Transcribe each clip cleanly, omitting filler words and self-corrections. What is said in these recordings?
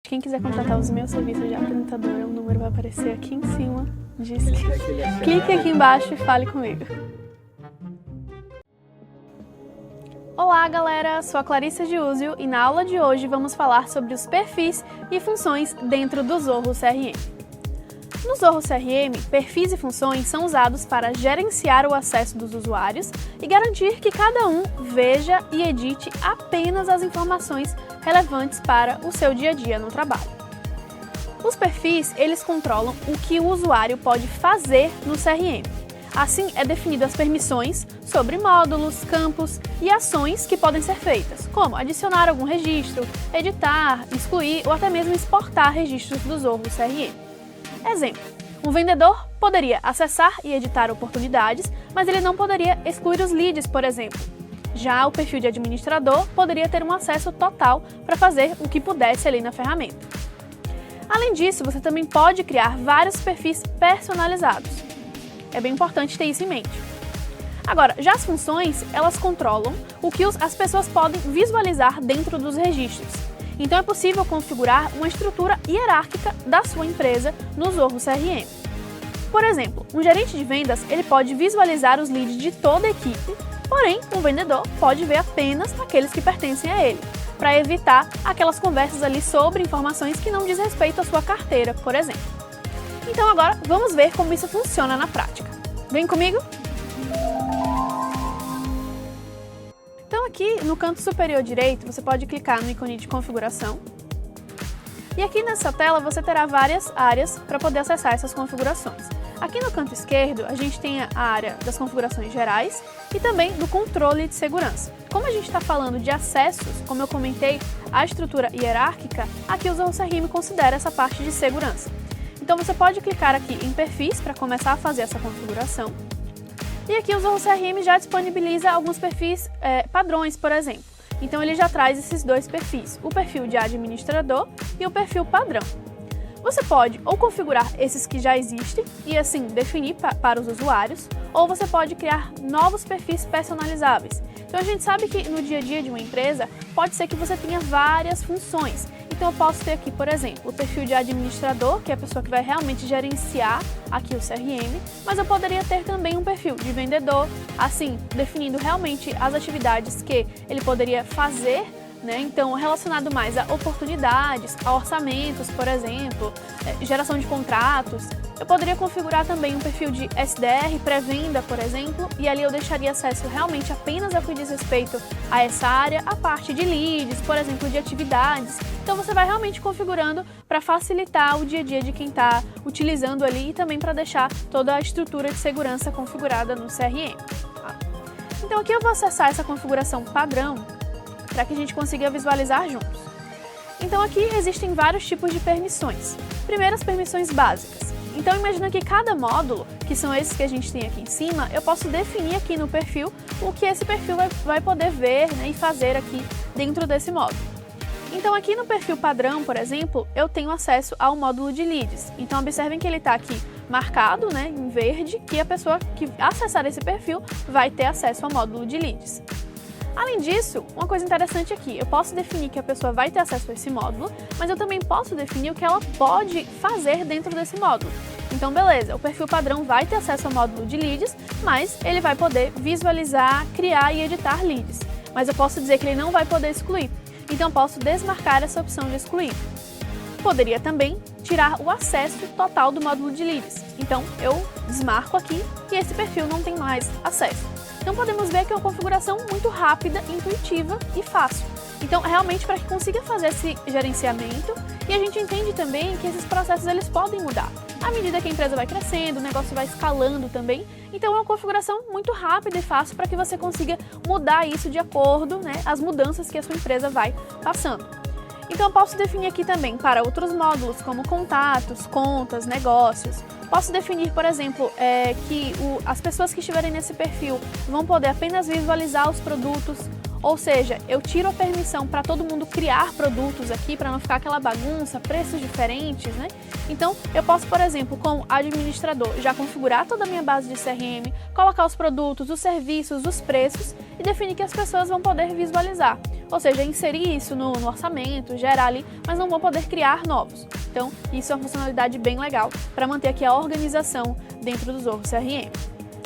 Quem quiser contratar os meus serviços de apresentadora, o número vai aparecer aqui em cima. Clique aqui embaixo e fale comigo. Olá galera, sou a Clarissa Giúzio e na aula de hoje vamos falar sobre os perfis e funções dentro do Zorro CRM. No Zorro CRM, perfis e funções são usados para gerenciar o acesso dos usuários e garantir que cada um veja e edite apenas as informações relevantes para o seu dia a dia no trabalho. Os perfis, eles controlam o que o usuário pode fazer no CRM. Assim, é definido as permissões sobre módulos, campos e ações que podem ser feitas, como adicionar algum registro, editar, excluir ou até mesmo exportar registros do Zorro CRM. Exemplo, um vendedor poderia acessar e editar oportunidades, mas ele não poderia excluir os leads, por exemplo. Já o perfil de administrador poderia ter um acesso total para fazer o que pudesse ali na ferramenta. Além disso, você também pode criar vários perfis personalizados. É bem importante ter isso em mente. Agora, já as funções, elas controlam o que as pessoas podem visualizar dentro dos registros. Então é possível configurar uma estrutura hierárquica da sua empresa no Zorro CRM. Por exemplo, um gerente de vendas ele pode visualizar os leads de toda a equipe, porém, um vendedor pode ver apenas aqueles que pertencem a ele, para evitar aquelas conversas ali sobre informações que não diz respeito à sua carteira, por exemplo. Então agora vamos ver como isso funciona na prática. Vem comigo? Então aqui no canto superior direito você pode clicar no ícone de configuração. E aqui nessa tela você terá várias áreas para poder acessar essas configurações. Aqui no canto esquerdo a gente tem a área das configurações gerais e também do controle de segurança. Como a gente está falando de acessos, como eu comentei, a estrutura hierárquica, aqui o Zorro CRM considera essa parte de segurança. Então você pode clicar aqui em perfis para começar a fazer essa configuração. E aqui o Zorro CRM já disponibiliza alguns perfis padrões, por exemplo. Então ele já traz esses dois perfis, o perfil de administrador e o perfil padrão. Você pode ou configurar esses que já existem e assim definir para os usuários, ou você pode criar novos perfis personalizáveis. Então a gente sabe que no dia a dia de uma empresa pode ser que você tenha várias funções. Então eu posso ter aqui, por exemplo, o perfil de administrador, que é a pessoa que vai realmente gerenciar aqui o CRM, mas eu poderia ter também um perfil de vendedor, assim, definindo realmente as atividades que ele poderia fazer, né? Então relacionado mais a oportunidades, a orçamentos, por exemplo, geração de contratos. Eu poderia configurar também um perfil de SDR, pré-venda, por exemplo, e ali eu deixaria acesso realmente apenas ao que diz respeito a essa área, a parte de leads, por exemplo, de atividades. Então você vai realmente configurando para facilitar o dia a dia de quem está utilizando ali e também para deixar toda a estrutura de segurança configurada no CRM. Tá? Então aqui eu vou acessar essa configuração padrão para que a gente consiga visualizar juntos. Então aqui existem vários tipos de permissões. Primeiro, as permissões básicas. Então imagina que cada módulo, que são esses que a gente tem aqui em cima, eu posso definir aqui no perfil o que esse perfil vai poder ver, né, e fazer aqui dentro desse módulo. Então aqui no perfil padrão, por exemplo, eu tenho acesso ao módulo de leads. Então observem que ele está aqui marcado, né, em verde, que a pessoa que acessar esse perfil vai ter acesso ao módulo de leads. Além disso, uma coisa interessante aqui, eu posso definir que a pessoa vai ter acesso a esse módulo, mas eu também posso definir o que ela pode fazer dentro desse módulo. Então, beleza, o perfil padrão vai ter acesso ao módulo de leads, mas ele vai poder visualizar, criar e editar leads. Mas eu posso dizer que ele não vai poder excluir, então eu posso desmarcar essa opção de excluir. Poderia também tirar o acesso total do módulo de leads. Então, eu desmarco aqui e esse perfil não tem mais acesso. Então podemos ver que é uma configuração muito rápida, intuitiva e fácil. Então realmente para que consiga fazer esse gerenciamento e a gente entende também que esses processos eles podem mudar. À medida que a empresa vai crescendo, o negócio vai escalando também, então é uma configuração muito rápida e fácil para que você consiga mudar isso de acordo, né, às mudanças que a sua empresa vai passando. Então eu posso definir aqui também para outros módulos como contatos, contas, negócios. Posso definir, por exemplo, que as pessoas que estiverem nesse perfil vão poder apenas visualizar os produtos Ou seja, eu tiro a permissão para todo mundo criar produtos aqui, para não ficar aquela bagunça, preços diferentes, né? Então, eu posso, por exemplo, como administrador, já configurar toda a minha base de CRM, colocar os produtos, os serviços, os preços e definir que as pessoas vão poder visualizar. Ou seja, inserir isso no orçamento, gerar ali, mas não vão poder criar novos. Então, isso é uma funcionalidade bem legal para manter aqui a organização dentro do Zorro CRM.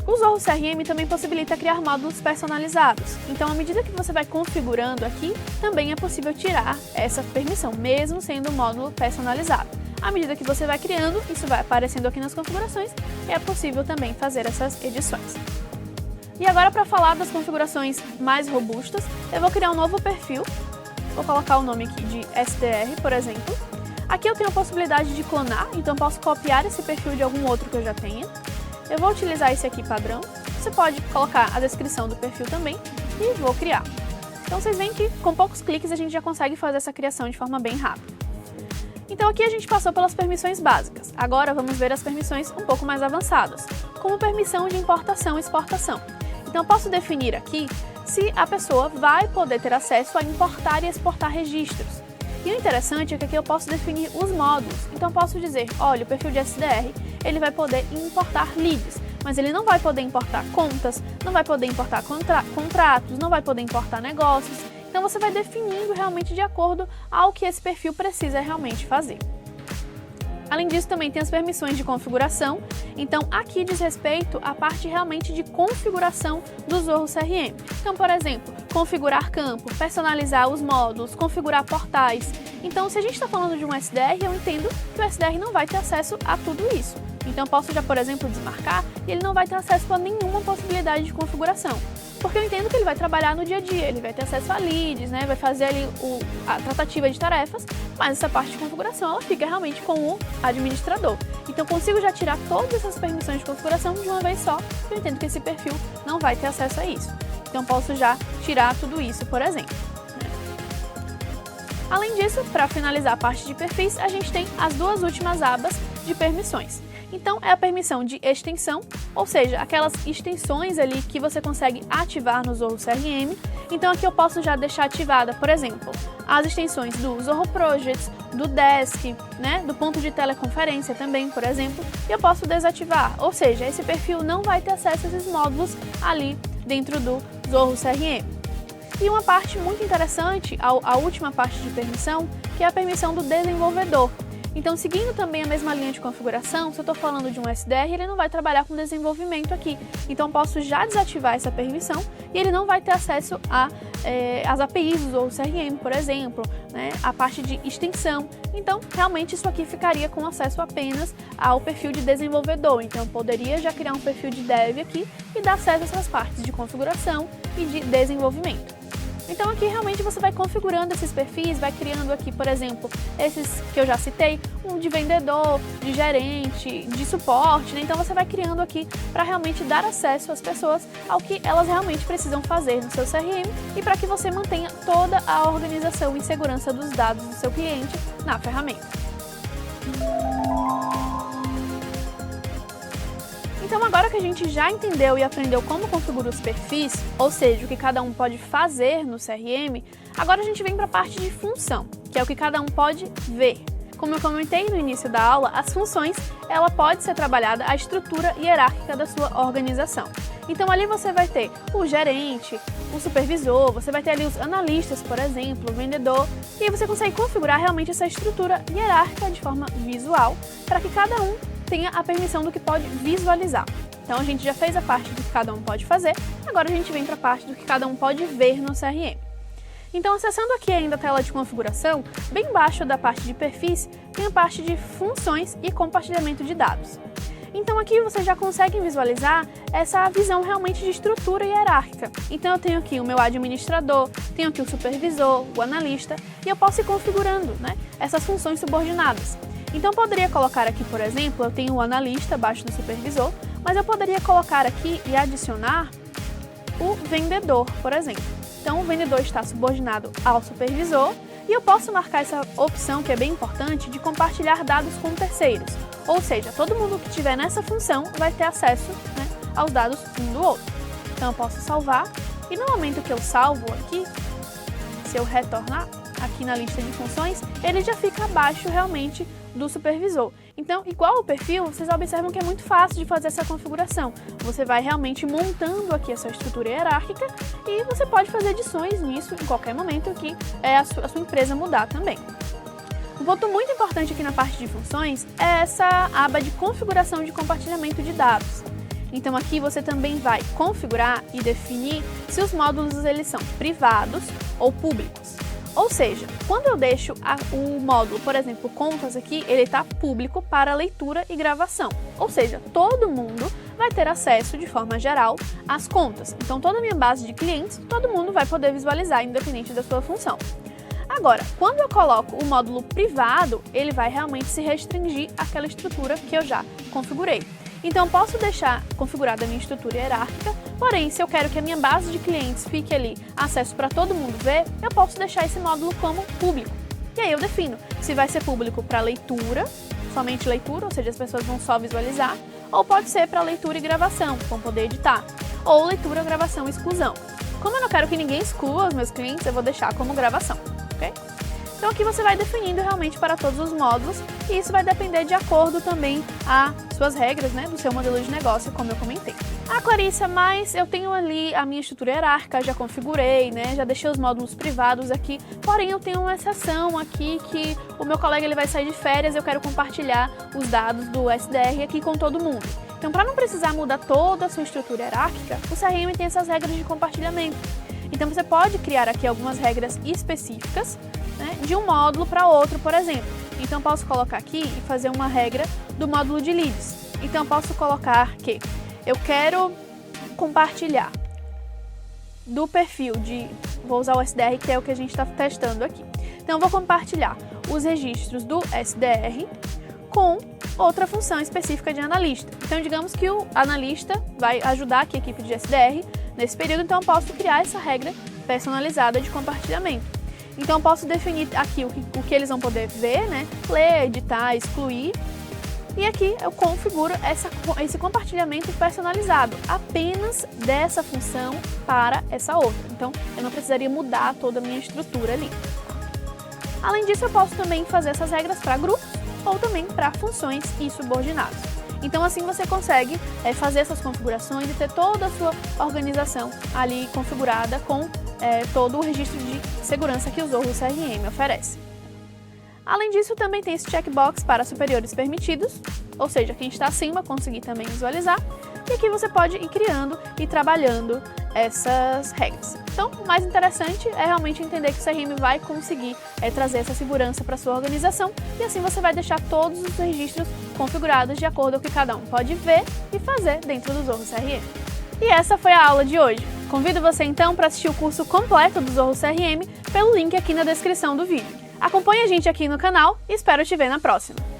O Zorro CRM também possibilita criar módulos personalizados. Então, à medida que você vai configurando aqui, também é possível tirar essa permissão, mesmo sendo um módulo personalizado. À medida que você vai criando, isso vai aparecendo aqui nas configurações e é possível também fazer essas edições. E agora, para falar das configurações mais robustas, eu vou criar um novo perfil. Vou colocar o nome aqui de SDR, por exemplo. Aqui eu tenho a possibilidade de clonar, então posso copiar esse perfil de algum outro que eu já tenha. Eu vou utilizar esse aqui padrão. Você pode colocar a descrição do perfil também e vou criar. Então vocês veem que com poucos cliques a gente já consegue fazer essa criação de forma bem rápida. Então aqui a gente passou pelas permissões básicas. Agora vamos ver as permissões um pouco mais avançadas, como permissão de importação e exportação. Então eu posso definir aqui se a pessoa vai poder ter acesso a importar e exportar registros. E o interessante é que aqui eu posso definir os módulos. Então eu posso dizer, olha, o perfil de SDR, ele vai poder importar leads, mas ele não vai poder importar contas, não vai poder importar contratos, não vai poder importar negócios. Então você vai definindo realmente de acordo ao que esse perfil precisa realmente fazer. Além disso, também tem as permissões de configuração. Então, aqui diz respeito à parte realmente de configuração do Zorro CRM. Então, por exemplo, configurar campo, personalizar os módulos, configurar portais. Então, se a gente está falando de um SDR, eu entendo que o SDR não vai ter acesso a tudo isso. Então, eu posso já, por exemplo, desmarcar e ele não vai ter acesso a nenhuma possibilidade de configuração. Porque eu entendo que ele vai trabalhar no dia a dia, ele vai ter acesso a leads, né? Vai fazer ali a tratativa de tarefas, mas essa parte de configuração ela fica realmente com o administrador. Então eu consigo já tirar todas essas permissões de configuração de uma vez só, eu entendo que esse perfil não vai ter acesso a isso. Então posso já tirar tudo isso, por exemplo. Além disso, para finalizar a parte de perfis, a gente tem as duas últimas abas de permissões. Então, é a permissão de extensão, ou seja, aquelas extensões ali que você consegue ativar no Zorro CRM. Então, aqui eu posso já deixar ativada, por exemplo, as extensões do Zorro Projects, do Desk, né, do ponto de teleconferência também, por exemplo, e eu posso desativar, ou seja, esse perfil não vai ter acesso a esses módulos ali dentro do Zorro CRM. E uma parte muito interessante, a última parte de permissão, que é a permissão do desenvolvedor. Então, seguindo também a mesma linha de configuração, se eu estou falando de um SDR, ele não vai trabalhar com desenvolvimento aqui. Então, posso já desativar essa permissão e ele não vai ter acesso às APIs do Zorro CRM, por exemplo, né, a parte de extensão. Então, realmente, isso aqui ficaria com acesso apenas ao perfil de desenvolvedor. Então, eu poderia já criar um perfil de dev aqui e dar acesso a essas partes de configuração e de desenvolvimento. Então aqui realmente você vai configurando esses perfis, vai criando aqui, por exemplo, esses que eu já citei, um de vendedor, de gerente, de suporte, né? Então você vai criando aqui para realmente dar acesso às pessoas ao que elas realmente precisam fazer no seu CRM e para que você mantenha toda a organização e segurança dos dados do seu cliente na ferramenta. Então agora que a gente já entendeu e aprendeu como configura os perfis, ou seja, o que cada um pode fazer no CRM, agora a gente vem para a parte de função, que é o que cada um pode ver. Como eu comentei no início da aula, as funções, ela pode ser trabalhada a estrutura hierárquica da sua organização. Então ali você vai ter o gerente, o supervisor, você vai ter ali os analistas, por exemplo, o vendedor, e aí você consegue configurar realmente essa estrutura hierárquica de forma visual para que cada um tenha a permissão do que pode visualizar. Então a gente já fez a parte do que cada um pode fazer, agora a gente vem para a parte do que cada um pode ver no CRM. Então, acessando aqui ainda a tela de configuração, bem embaixo da parte de perfis, tem a parte de funções e compartilhamento de dados. Então aqui você já consegue visualizar essa visão realmente de estrutura hierárquica. Então eu tenho aqui o meu administrador, tenho aqui o supervisor, o analista, e eu posso ir configurando, né, essas funções subordinadas. Então eu poderia colocar aqui, por exemplo, eu tenho o analista abaixo do supervisor, mas eu poderia colocar aqui e adicionar o vendedor, por exemplo. Então o vendedor está subordinado ao supervisor e eu posso marcar essa opção, que é bem importante, de compartilhar dados com terceiros. Ou seja, todo mundo que estiver nessa função vai ter acesso, né, aos dados um do outro. Então eu posso salvar E no momento que eu salvo aqui, se eu retornar aqui na lista de funções, ele já fica abaixo realmente do supervisor. Então, igual o perfil, vocês observam que é muito fácil de fazer essa configuração. Você vai realmente montando aqui essa estrutura hierárquica e você pode fazer edições nisso em qualquer momento que a sua empresa mudar também. Um ponto muito importante aqui na parte de funções é essa aba de configuração de compartilhamento de dados. Então aqui você também vai configurar e definir se os módulos eles são privados ou públicos. Ou seja, quando eu deixo o módulo, por exemplo, contas aqui, ele está público para leitura e gravação. Ou seja, todo mundo vai ter acesso de forma geral às contas. Então toda a minha base de clientes, todo mundo vai poder visualizar, independente da sua função. Agora, quando eu coloco o módulo privado, ele vai realmente se restringir àquela estrutura que eu já configurei. Então, posso deixar configurada a minha estrutura hierárquica, porém, se eu quero que a minha base de clientes fique ali, acesso para todo mundo ver, eu posso deixar esse módulo como público. E aí eu defino se vai ser público para leitura, somente leitura, ou seja, as pessoas vão só visualizar, ou pode ser para leitura e gravação, vão poder editar, ou leitura, gravação e exclusão. Como eu não quero que ninguém exclua os meus clientes, eu vou deixar como gravação, ok? Então aqui você vai definindo realmente para todos os módulos e isso vai depender de acordo também às suas regras, né, do seu modelo de negócio, como eu comentei. Ah, Clarissa, mas eu tenho ali a minha estrutura hierárquica, já configurei, né, já deixei os módulos privados aqui, porém eu tenho uma exceção aqui que o meu colega ele vai sair de férias e eu quero compartilhar os dados do SDR aqui com todo mundo. Então, para não precisar mudar toda a sua estrutura hierárquica, o CRM tem essas regras de compartilhamento. Então, você pode criar aqui algumas regras específicas, né, de um módulo para outro, por exemplo. Então, posso colocar aqui e fazer uma regra do módulo de leads. Então, posso colocar que eu quero compartilhar do perfil de... Vou usar o SDR, que é o que a gente está testando aqui. Então, eu vou compartilhar os registros do SDR com outra função específica de analista. Então, digamos que o analista vai ajudar aqui a equipe de SDR nesse período, então eu posso criar essa regra personalizada de compartilhamento. Então, eu posso definir aqui o que eles vão poder ver, né? Ler, editar, excluir. E aqui eu configuro esse compartilhamento personalizado apenas dessa função para essa outra. Então, eu não precisaria mudar toda a minha estrutura ali. Além disso, eu posso também fazer essas regras para grupos ou também para funções e subordinados. Então, assim você consegue fazer essas configurações e ter toda a sua organização ali configurada com todo o registro de segurança que o Zorro CRM oferece. Além disso, também tem esse checkbox para superiores permitidos, ou seja, quem está acima conseguir também visualizar. E aqui você pode ir criando e trabalhando essas regras. Então, o mais interessante é realmente entender que o CRM vai conseguir trazer essa segurança para a sua organização e assim você vai deixar todos os registros configurados de acordo com o que cada um pode ver e fazer dentro do Zorro CRM. E essa foi a aula de hoje. Convido você então para assistir o curso completo do Zorro CRM pelo link aqui na descrição do vídeo. Acompanhe a gente aqui no canal e espero te ver na próxima!